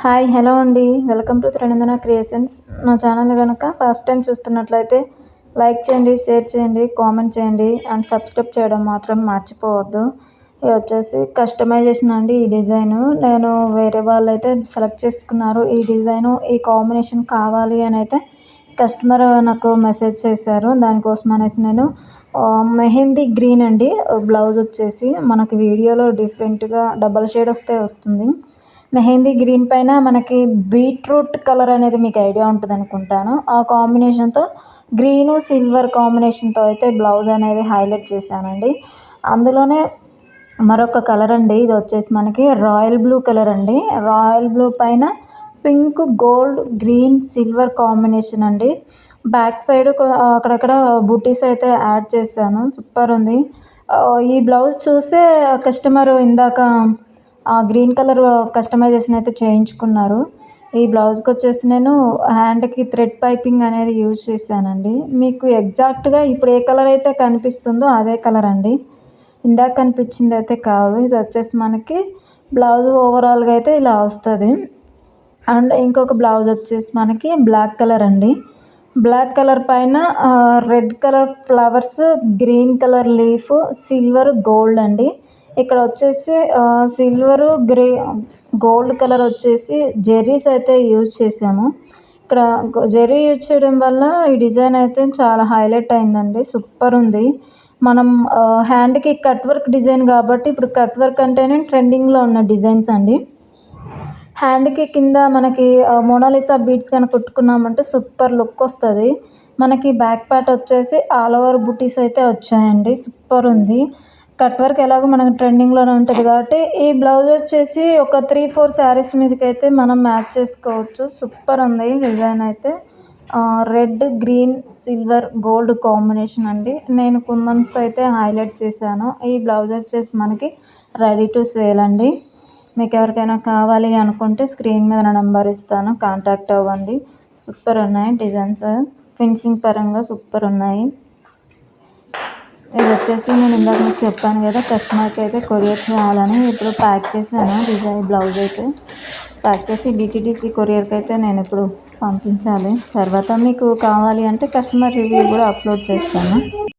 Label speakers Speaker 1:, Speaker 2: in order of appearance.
Speaker 1: Hi hello అండి, welcome to త్రినందన creations. నా channel కనుక ఫస్ట్ టైం చూస్తున్నట్లయితే లైక్ చేయండి, షేర్ చేయండి, కామెంట్ చేయండి అండ్ సబ్స్క్రైబ్ చేయడం మాత్రం మర్చిపోవద్దు. ఇది వచ్చేసి కస్టమైజేషన్ అండి. ఈ డిజైను నేను వేరే వాళ్ళు అయితే సెలెక్ట్ చేసుకున్నారు. ఈ డిజైను ఈ కాంబినేషన్ కావాలి అని అయితే కస్టమర్ నాకు మెసేజ్ చేశారు. దానికోసం అనేసి నేను మెహందీ గ్రీన్ అండి బ్లౌజ్ వచ్చేసి మనకి వీడియోలో డిఫరెంట్గా డబల్ షేడ్ వస్తుంది. మెహందీ గ్రీన్ పైన మనకి బీట్రూట్ కలర్ అనేది మీకు ఐడియా ఉంటుంది అనుకుంటాను. ఆ కాంబినేషన్తో గ్రీను సిల్వర్ కాంబినేషన్తో అయితే బ్లౌజ్ అనేది హైలైట్ చేశానండి. అందులోనే మరొక కలర్ అండి, ఇది వచ్చేసి మనకి రాయల్ బ్లూ కలర్ అండి. రాయల్ బ్లూ పైన pink, gold, green, silver combination అండి. బ్యాక్ సైడ్ అక్కడక్కడ బూటీస్ అయితే యాడ్ చేశాను. సూపర్ ఉంది. ఈ బ్లౌజ్ చూసే కస్టమర్ ఇందాక ఆ గ్రీన్ కలర్ కస్టమైజేషన్ అయితే చేయించుకున్నారు. ఈ బ్లౌజ్కి వచ్చేసి నేను హ్యాండ్కి థ్రెడ్ పైపింగ్ అనేది యూజ్ చేశానండి. మీకు ఎగ్జాక్ట్గా ఇప్పుడు ఏ కలర్ అయితే కనిపిస్తుందో అదే కలర్ అండి, ఇందాక కనిపించింది అయితే కాదు. ఇది వచ్చేసి మనకి బ్లౌజ్ ఓవరాల్గా అయితే ఇలా వస్తుంది. అండ్ ఇంకొక బ్లౌజ్ వచ్చేసి మనకి బ్లాక్ కలర్ అండి. బ్లాక్ కలర్ పైన red colour flowers, green colour leaf, silver, gold అండి. ఇక్కడ వచ్చేసి సిల్వరు, గోల్డ్ కలర్ వచ్చేసి జెర్రీస్ అయితే యూజ్ చేసాము. ఇక్కడ జెర్రీ యూజ్ చేయడం వల్ల ఈ డిజైన్ అయితే చాలా హైలైట్ అయిందండి. సూపర్ ఉంది. మనం హ్యాండ్కి కట్ వర్క్ డిజైన్ కాబట్టి ఇప్పుడు కట్ వర్క్ అంటేనే ట్రెండింగ్లో ఉన్న డిజైన్స్ అండి. హ్యాండ్కి కింద మనకి మోనాలిసా బీడ్స్ కనుక కుట్టుకున్నామంటే సూపర్ లుక్ వస్తుంది. మనకి బ్యాక్ పార్ట్ వచ్చేసి ఆల్ ఓవర్ బుటీస్ అయితే వచ్చాయండి. సూపర్ ఉంది. కట్ వర్క్ ఎలాగో మనకు ట్రెండింగ్లోనే ఉంటుంది కాబట్టి ఈ బ్లౌజ్ వచ్చేసి ఒక 3-4 శారీస్ మీదకి అయితే మనం మ్యాచ్ చేసుకోవచ్చు. సూపర్ ఉంది డిజైన్ అయితే. Red, green, silver, gold combination అండి. నేను కుందన్తో అయితే హైలైట్ చేశాను. ఈ బ్లౌజ్ వచ్చేసి మనకి రెడీ టు సేల్ అండి. మీకు ఎవరికైనా కావాలి అనుకుంటే స్క్రీన్ మీద నా నెంబర్ ఇస్తాను, కాంటాక్ట్ అవ్వండి. సూపర్ ఉన్నాయి డిజైన్స్, ఫినిషింగ్ పరంగా సూపర్ ఉన్నాయి. ఇది వచ్చేసి నేను ఇందాక మీకు చెప్పాను కదా, కస్టమర్కి అయితే కొరియర్ చేయాలని. ఇప్పుడు ప్యాక్ చేశాను. డిజైన్ బ్లౌజ్ అయితే ప్యాక్ చేసి డిటీడీసీ కొరియర్కి అయితే నేను ఇప్పుడు పంపించాలి. తర్వాత మీకు కావాలి అంటే కస్టమర్ రివ్యూ కూడా అప్లోడ్ చేస్తాను.